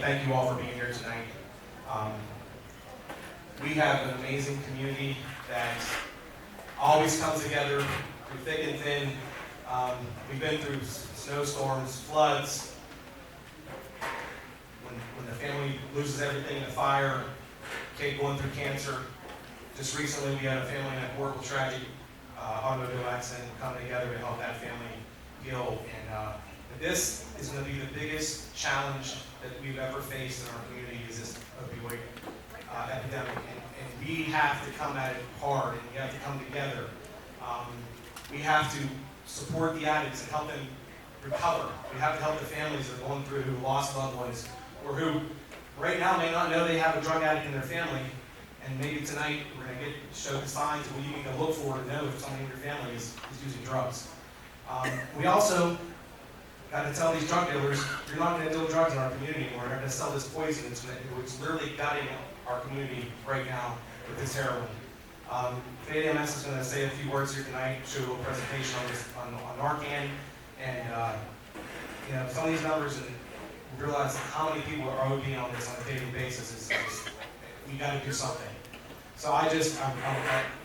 Thank you all for being here tonight. Um, we have an amazing community that always comes together through thick and thin. We've been through snowstorms, floods, when the family loses everything in a fire, kid going through cancer. Just recently we had a family in a horrible, tragic automobile accident coming together to help that family heal. And this is going to be the biggest challenge that we've ever faced in our community, is this opioid epidemic. And we have to come at it hard, and we have to come together. We have to support the addicts and help them recover. We have to help the families that are going through, who lost loved ones, or who right now may not know they have a drug addict in their family. And maybe tonight we're going to show the signs of what you need to look for to know if someone in your family is using drugs. We also got to tell these drug dealers, you're not going to deal drugs in our community anymore. You're going to sell this poison. It's literally gutting our community right now with this heroin. ADMS is going to say a few words here tonight, show a little presentation on this on Narcan, and some of these numbers, and realize how many people are ODing on this on a daily basis. We got to do something. So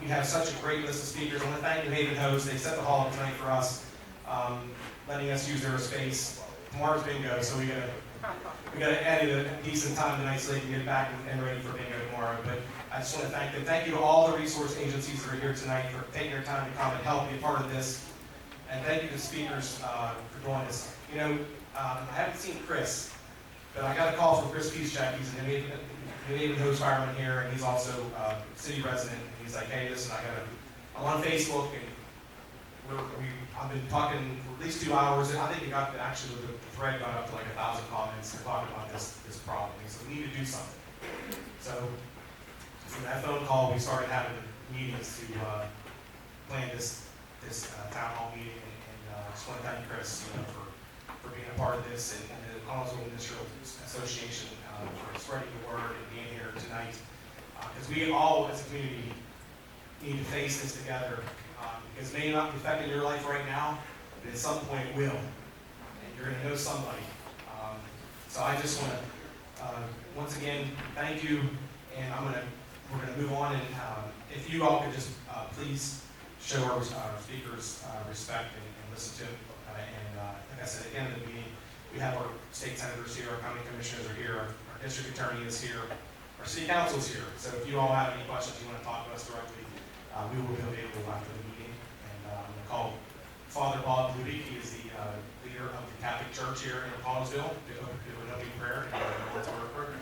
we have such a great list of speakers. I want to thank New Haven Host. They set the hall tonight for us, letting us use their space. Tomorrow's bingo, so we gotta edit a decent time tonight so they can get back and ready for bingo tomorrow. But I just want to thank them. Thank you to all the resource agencies that are here tonight for taking their time to come and help be a part of this. And thank you to the speakers for doing this. I haven't seen Chris, but I got a call from Chris Peascheck. He's a New Haven Host fireman here, and he's also a city resident. And he's like, hey, listen, I'm on Facebook, and I've been talking for at least 2 hours, and I think the thread got up to like 1,000 comments talking about this problem. He said, we need to do something. So from that phone call, we started having meetings to plan this town hall meeting, and I just want to thank you, Chris, for being a part of this, and the Collinsville Industrial Association for spreading the word and being here tonight. Because we all, as a community, need to face this together. Because it may not be affecting your life right now, but at some point it will. And you're going to know somebody. So I just want to, once again, thank you. And we're going to move on. And if you all could just please show our speakers respect and listen to them. Like I said, at the end of the meeting, we have our state senators here, our county commissioners are here, our district attorney is here, our city council is here. So if you all have any questions you want to talk to us directly, we will be available after the meeting. And I'm going to call Father Bob Ludy. He is the leader of the Catholic Church here in Collinsville. Do an opening prayer and let's order prayer.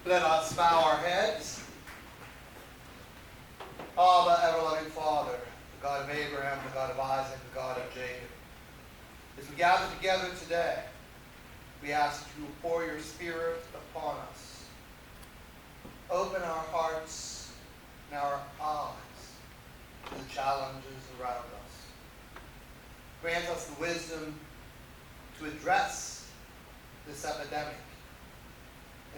Let us bow our heads. Abba, ever-loving Father, the God of Abraham, the God of Isaac, the God of Jacob. As we gather together today, we ask that you will pour your Spirit upon us. Open our hearts and our eyes to the challenges around us. Grant us the wisdom to address this epidemic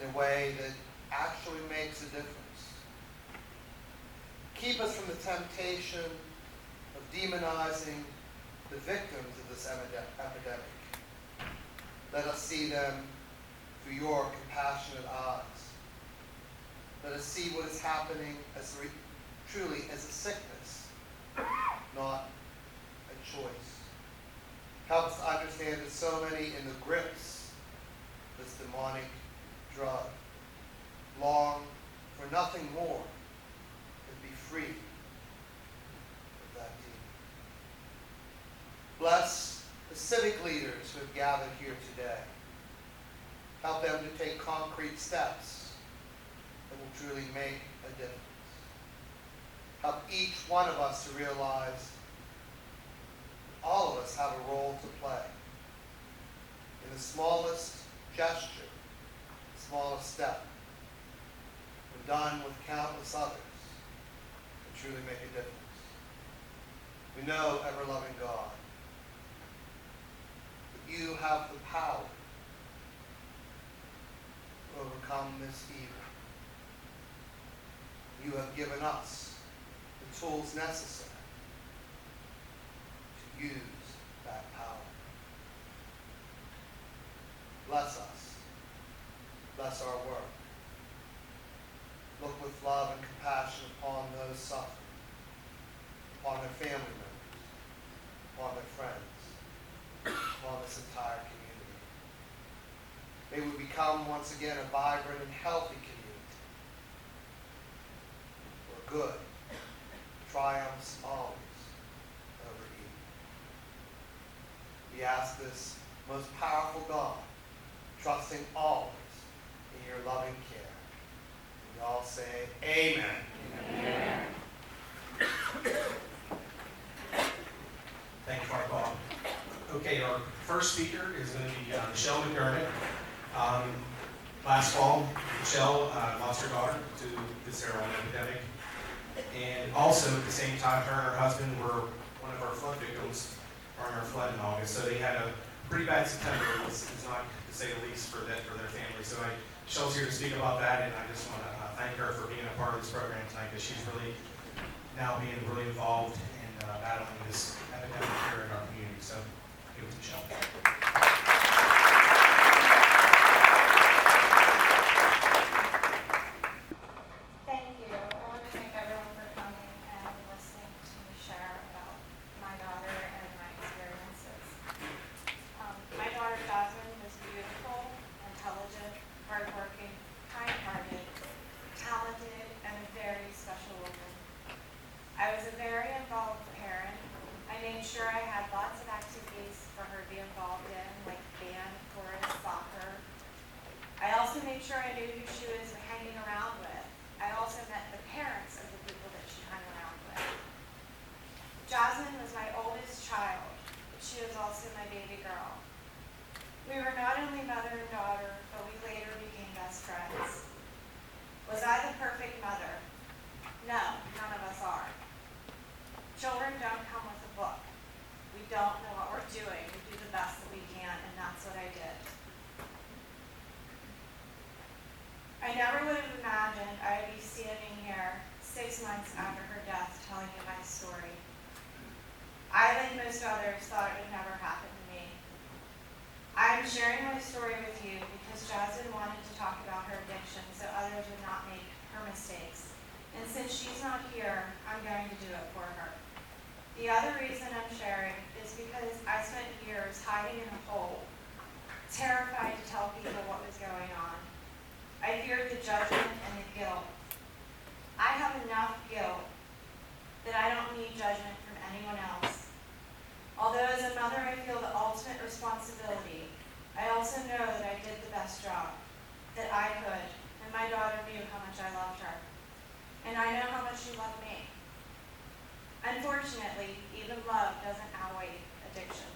in a way that actually makes a difference. Keep us from the temptation of demonizing the victims of this epidemic. Let us see them through your compassionate eyes. Let us see what is happening as truly as a sickness, not a choice. Help us to understand that so many in the grips of this demonic drug long for nothing more than be free of that demon. Bless the civic leaders who have gathered here today. Help them to take concrete steps that will truly make a difference. Help each one of us to realize all of us have a role to play in the smallest gesture, the smallest step, when done with countless others, can truly make a difference. We know, ever-loving God, that you have the power to overcome this evil. You have given us the the tools necessary to use that power. Bless us. Bless our work. Look with love and compassion upon those suffering, upon their family members, upon their friends, upon this entire community. May we become once again a vibrant and healthy community where good triumphs always over evil. We ask this most powerful God, trusting always in your loving care. We all say, Amen. Amen. Thank you, Father Bob. Okay, our first speaker is going to be Michelle McDermott. Last fall, Michelle lost her daughter to this heroin epidemic. And also, at the same time, her and her husband were one of our flood victims during our flood in August. So they had a pretty bad September, is not to say the least, for their family. So Michelle's here to speak about that, and I just want to thank her for being a part of this program tonight, because she's really now being really involved in battling this epidemic here in our community. So, give it to Michelle. Thank you. I want to thank everyone for coming and listening to me share about my daughter and my experiences. My daughter Jasmine was beautiful, intelligent, hardworking, kind-hearted, talented, and a very special woman. I was a very involved parent. I made sure I had lots of activities for her to be involved in, like band, chorus, soccer. I also made sure I knew who she was hanging around with. I also met the parents of the people that she hung around with. Jasmine was my oldest child, but she was also my baby girl. We were not only mother and daughter, but we later became best friends. Was I the perfect mother? No, none of us are. Children don't come with a book. We don't know what we're doing. We do the best that we can, and that's what I did. I never would have imagined I would be standing here 6 months after her death telling you my story. I, like most others, thought it would never happen to me. I'm sharing my story with you because Jasmine wanted to talk about her addiction so others would not make her mistakes. And since she's not here, I'm going to do it for her. The other reason I'm sharing is because I spent years hiding in a hole, terrified to tell people what was going on. I feared the judgment and the guilt. I have enough guilt that I don't need judgment from anyone else. Although as a mother I feel the ultimate responsibility, I also know that I did the best job that I could, and my daughter knew how much I loved her. And I know how much she loved me. Unfortunately, even love doesn't outweigh addiction.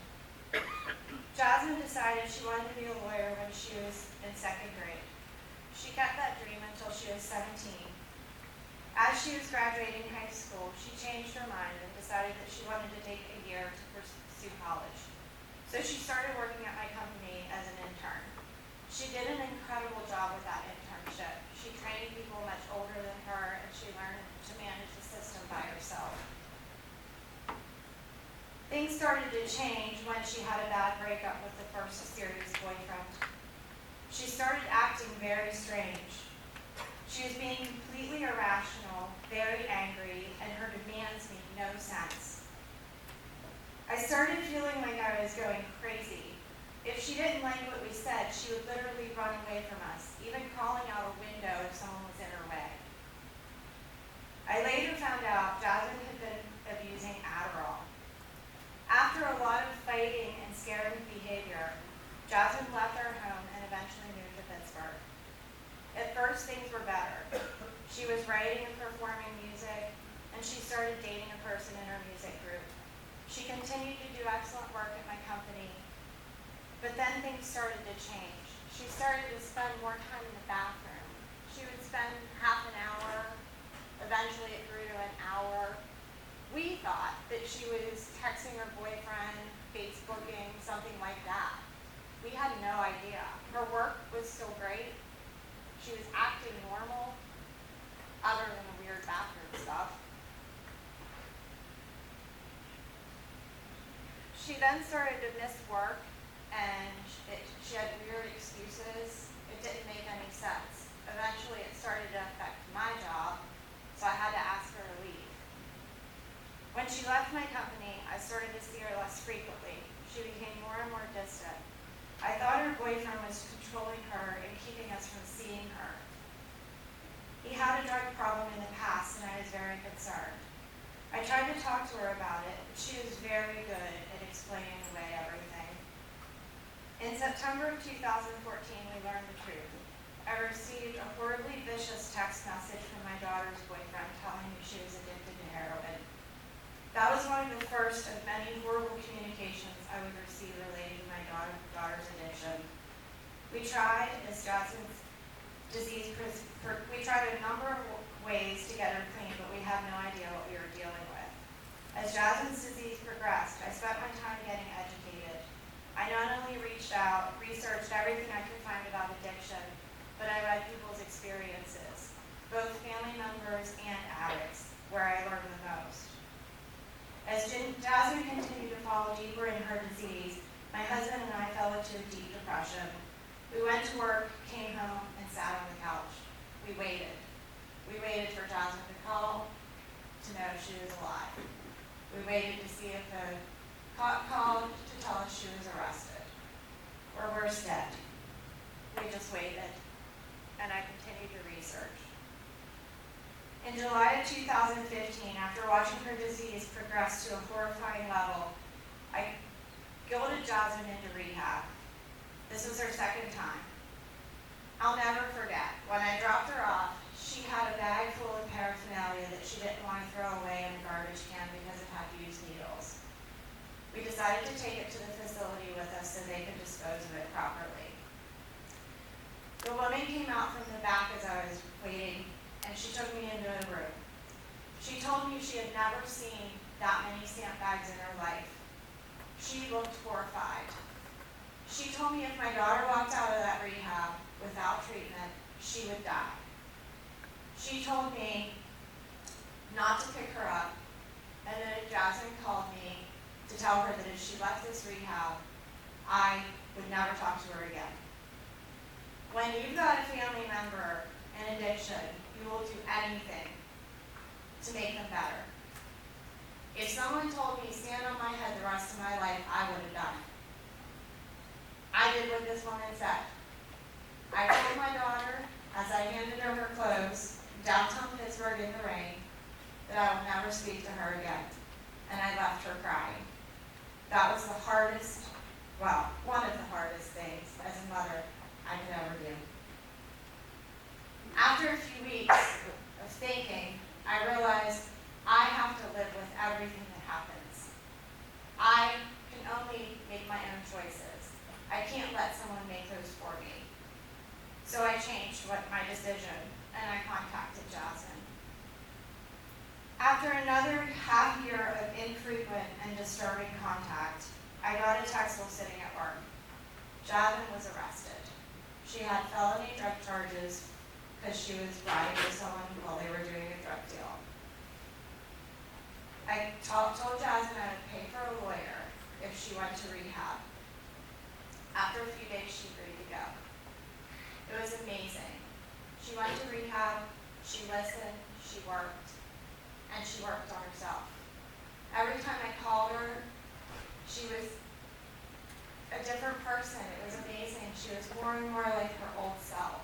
Jasmine decided she wanted to be a lawyer when she was in 2nd grade. She kept that dream until she was 17. As she was graduating high school, she changed her mind and decided that she wanted to take a year to pursue college. So she started working at my company as an intern. She did an incredible job with that internship. She trained people much older than her, and she learned to manage the system by herself. Things started to change when she had a bad breakup with the first serious boyfriend. She started acting very strange. She was being completely irrational, very angry, and her demands made no sense. I started feeling like I was going crazy. If she didn't like what we said, she would literally run away from us, even crawling out a window if someone was in her way. I later found out Jasmine had been abusing Adderall. After a lot of fighting and scaring behavior, Jasmine left our home and eventually moved to Pittsburgh. At first, things were better. She was writing and performing music, and she started dating a person in her music group. She continued to do excellent work at my company, but then things started to change. She started to spend more time in the bathroom. She would spend half an hour. Eventually, it grew to an hour. We thought that she was texting her boyfriend, Facebooking, something like that. We had no idea. Her work was still great. She was acting normal, other than the weird bathroom stuff. She then started to miss work, and she had weird excuses. It didn't make any sense. Eventually, it started to affect my job, so I had to ask her to leave. When she left my company, I started to see her less frequently. She became more and more distant. I thought her boyfriend was controlling her and keeping us from seeing her. He had a drug problem in the past, and I was very concerned. I tried to talk to her about it, but she was very good at explaining away everything. In September of 2014, we learned the truth. I received a horribly vicious text message from my daughter's boyfriend telling me she was addicted to heroin. That was one of the first of many horrible communications I would receive related to my daughter's addiction. We tried, as Jasmine's disease, we tried a number of ways to get her clean, but we had no idea what we were dealing with. As Jasmine's disease progressed, I spent my time getting educated. I not only reached out, researched everything I could find about addiction, but I read people's experiences, both family members and addicts, where I learned the most. As Jasmine continued to fall deeper in her disease, my husband and I fell into a deep depression. We went to work, came home, and sat on the couch. We waited. We waited for Jasmine to call to know she was alive. We waited to see if the cop called to tell us she was arrested, or worse dead. We just waited, and I continued to research. In July of 2015, after watching her disease progress to a horrifying level, I guilted Jasmine into rehab. This was her second time. I'll never forget, when I dropped her off, she had a bag full of paraphernalia that she didn't want to throw away in a garbage can because it had used needles. We decided to take it to the facility with us so they could dispose of it properly. The woman came out from the back as I was waiting, and she took me into a room. She told me she had never seen that many stamp bags in her life. She looked horrified. She told me if my daughter walked out of that rehab without treatment, she would die. She told me not to pick her up, and then Jasmine called me to tell her that if she left this rehab, I would never talk to her again. When you've got a family member in addiction, you will do anything to make them better. If someone told me stand on my head the rest of my life, I would have done it. I did what this woman said. I told my daughter, as I handed her her clothes, downtown Pittsburgh in the rain, that I would never speak to her again. And I left her crying. That was the hardest, well, one of the hardest things as a mother I could ever do. After a few weeks of thinking, I realized I have to live with everything that happens. I can only make my own choices. I can't let someone make those for me. So I changed my decision, and I contacted Jasmine. After another half year of infrequent and disturbing contact, I got a text while sitting at work. Jasmine was arrested. She had felony drug charges because she was riding with someone while they were doing a drug deal. I told Jasmine I would pay for a lawyer if she went to rehab. After a few days, she agreed to go. It was amazing. She went to rehab, she listened, she worked, and she worked on herself. Every time I called her, she was a different person. It was amazing. She was more and more like her old self.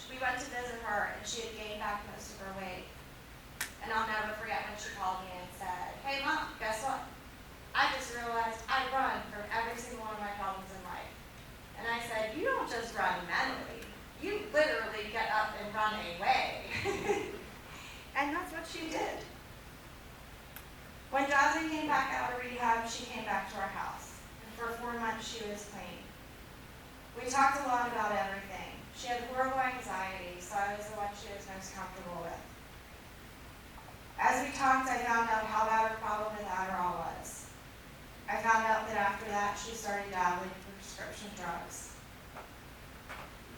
We went to visit her, and she had gained back most of her weight. And I'll never forget when she called me and said, "Hey Mom, guess what? I just realized I run from every single one of my problems in life." And I said, "You don't just run mentally. You literally get up and run away." And that's what she did. When Jasmine came back out of rehab, she came back to our house. And for 4 months, she was clean. We talked a lot about everything. She had horrible anxiety, so I was the one she was most comfortable with. As we talked, I found out how bad her problem with Adderall was. I found out that after that, she started dabbling prescription drugs.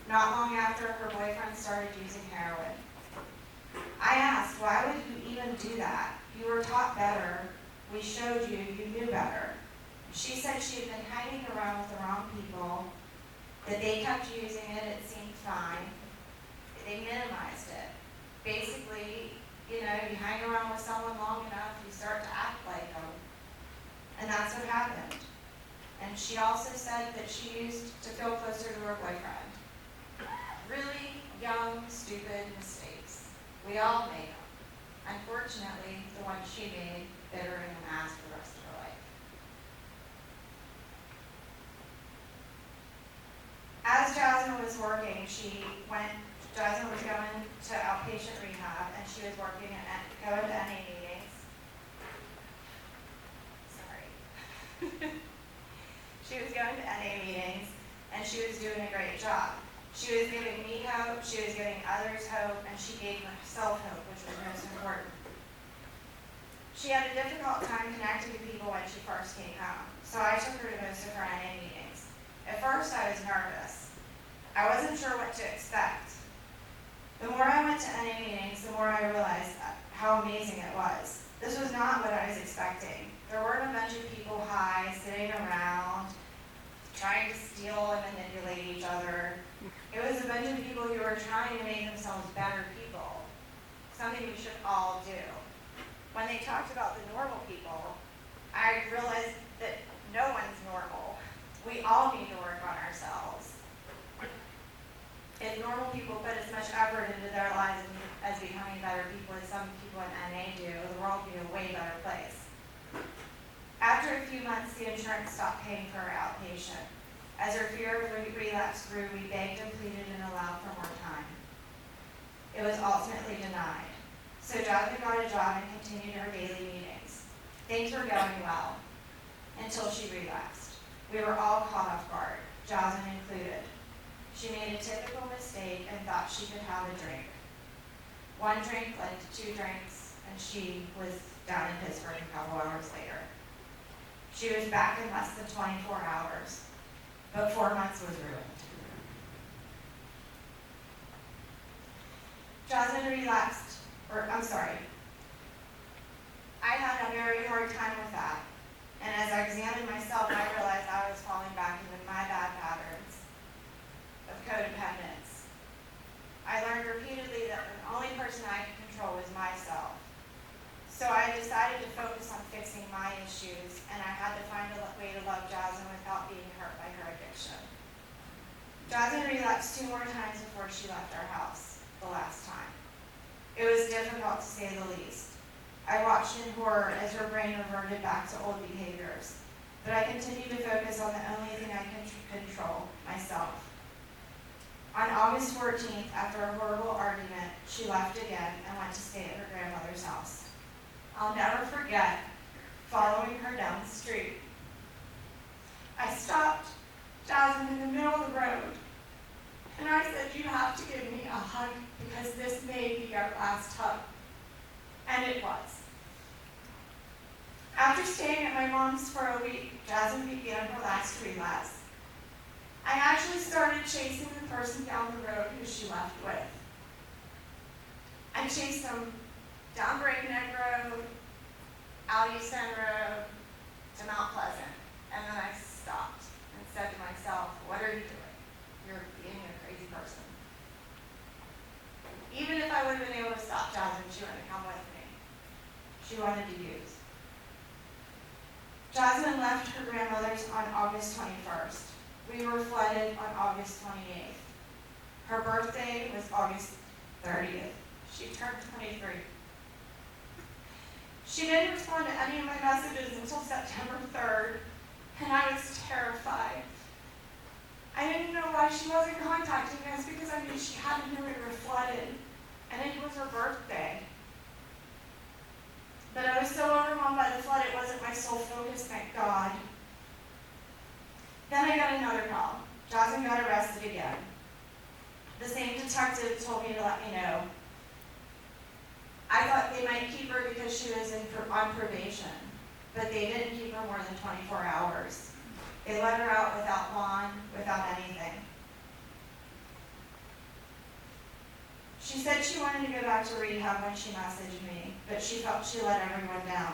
Not long after, her boyfriend started using heroin. I asked, why would you even do that? You were taught better. We showed you, you knew better. She said she had been hanging around with the wrong people, that they kept using it, it seemed fine. They minimized it. Basically, you hang around with someone long enough, you start to act like them. And that's what happened. And she also said that she used to feel closer to her boyfriend. Really young, stupid mistakes. We all make them. Unfortunately, the one she made bit her in the ass for the rest of her life. As Jasmine was working, Jasmine was going to outpatient rehab, and she was going to NA meetings. Sorry. She was going to NA meetings, and she was doing a great job. She was giving me hope, she was giving others hope, and she gave herself hope, which was most important. She had a difficult time connecting to people when she first came home, so I took her to most of her NA meetings. At first, I was nervous. I wasn't sure what to expect. The more I went to NA meetings, the more I realized how amazing it was. This was not what I was expecting. There weren't a bunch of people high, sitting around, trying to steal and manipulate each other. It was a bunch of people who were trying to make themselves better people, something we should all do. When they talked about the normal people, I realized that no one's normal. We all need to work on ourselves. If normal people put as much effort into their lives as becoming better people as some people in NA do, the world would be a way better place. After a few months, the insurance stopped paying for her outpatient. As her fear of relapse grew, we begged and pleaded and allowed for more time. It was ultimately denied. So Jasmine got a job and continued her daily meetings. Things were going well until she relapsed. We were all caught off guard, Jasmine included. She made a typical mistake and thought she could have a drink. One drink led to 2 drinks, and she was down in Pittsburgh a couple hours later. She was back in less than 24 hours, but 4 months was ruined. Jasmine relapsed, I had a very hard time with that. And as I examined myself, I realized I was falling back into my bad patterns of codependence. I learned repeatedly that the only person I could control was myself. So I decided to focus on fixing my issues, and I had to find a way to love Jasmine without being hurt by her addiction. Jasmine relapsed 2 more times before she left our house the last time. It was difficult to say the least. I watched in horror as her brain reverted back to old behaviors, but I continued to focus on the only thing I can control, myself. On August 14th, after a horrible argument, she left again and went to stay at her grandmother's house. I'll never forget following her down the street. I stopped Jasmine in the middle of the road, and I said, "You have to give me a hug because this may be our last hug." And it was. After staying at my mom's for a week, Jasmine began her last relapse. I actually started chasing the person down the road who she left with. I chased them down Breakneck Road, out Eastern Road, to Mount Pleasant. And then I stopped and said to myself, "What are you doing? You're being a crazy person." Even if I would have been able to stop Jasmine, she wouldn't have come with me. She wanted to use. Jasmine left her grandmother's on August 21st. We were flooded on August 28th. Her birthday was August 30th. She turned 23. She didn't respond to any of my messages until September 3rd, and I was terrified. I didn't know why she wasn't contacting us because I knew she had to know we were flooded, and it was her birthday. But I was so overwhelmed by the flood, it wasn't my sole focus, thank God. Then I got another call. Jasmine got arrested again. The same detective told me to let me know. I thought they might keep her because she was on probation, but they didn't keep her more than 24 hours. They let her out without bond, without anything. She said she wanted to go back to rehab when she messaged me, but she felt she let everyone down.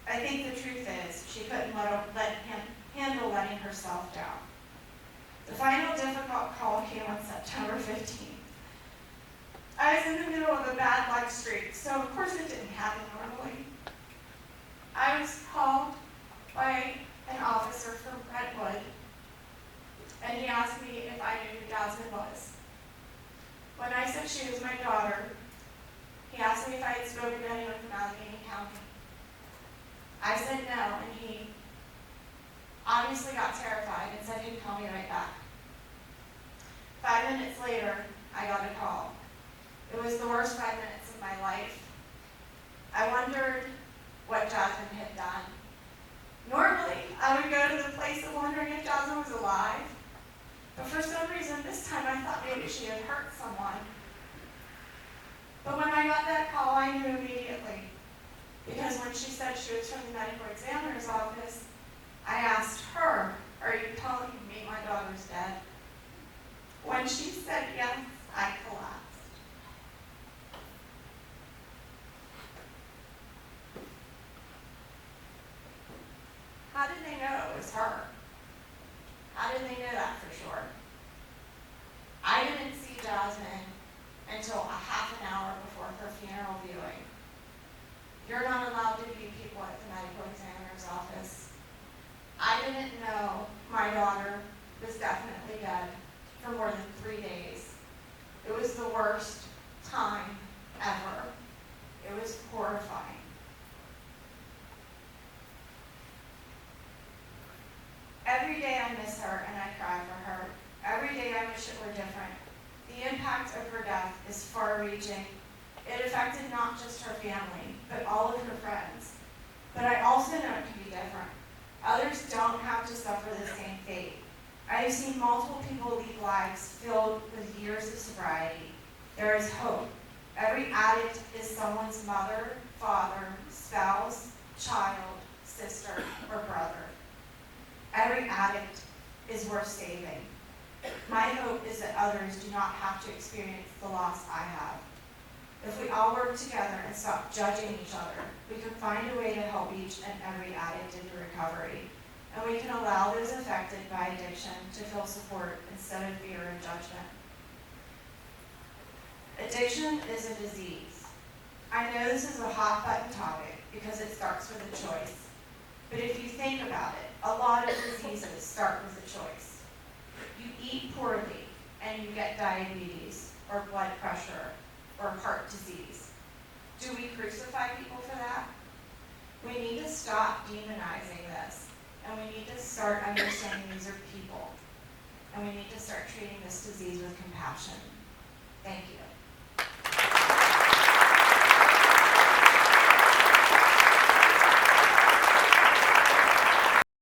I think the truth is, she couldn't handle letting herself down. The final difficult call came on September 15th. I was in the middle of a bad life streak, so of course it didn't happen normally. I was called by an officer from Brentwood, and he asked me if I knew who Jasmine was. When I said she was my daughter, he asked me if I had spoken to anyone from Allegheny County. I said no, and he obviously got terrified and said he'd call me right back. 5 minutes later, I got a call. It was the worst 5 minutes of my life. I wondered what Jasmine had done. Normally, I would go to the place of wondering if Jasmine was alive, but for some reason, this time I thought maybe she had hurt someone. But when I got that call, I knew immediately, because when she said she was from the medical examiner's office, I asked her, "Are you telling me my daughter's dead?" When she said yes, I collapsed. How did they know it was her? How did they know that for sure? I didn't see Jasmine until a half an hour before her funeral viewing. You're not allowed to view people at the medical examiner's office. I didn't know my daughter was definitely dead for more than 3 days. It was the worst time ever. It was horrifying. Every day I miss her and I cry for her. Every day I wish it were different. The impact of her death is far-reaching. It affected not just her family, but all of her friends. But I also know it can be different. Others don't have to suffer the same fate. I have seen multiple people lead lives filled with years of sobriety. There is hope. Every addict is someone's mother, father, spouse, child, sister, or brother. Every addict is worth saving. My hope is that others do not have to experience the loss I have. If we all work together and stop judging each other, we can find a way to help each and every addict into recovery. And we can allow those affected by addiction to feel support instead of fear and judgment. Addiction is a disease. I know this is a hot button topic because it starts with a choice. But if you think about it, a lot of diseases start with a choice. You eat poorly and you get diabetes or blood pressure or heart disease. Do we crucify people for that? We need to stop demonizing this, and we need to start understanding these are people, and we need to start treating this disease with compassion. Thank you.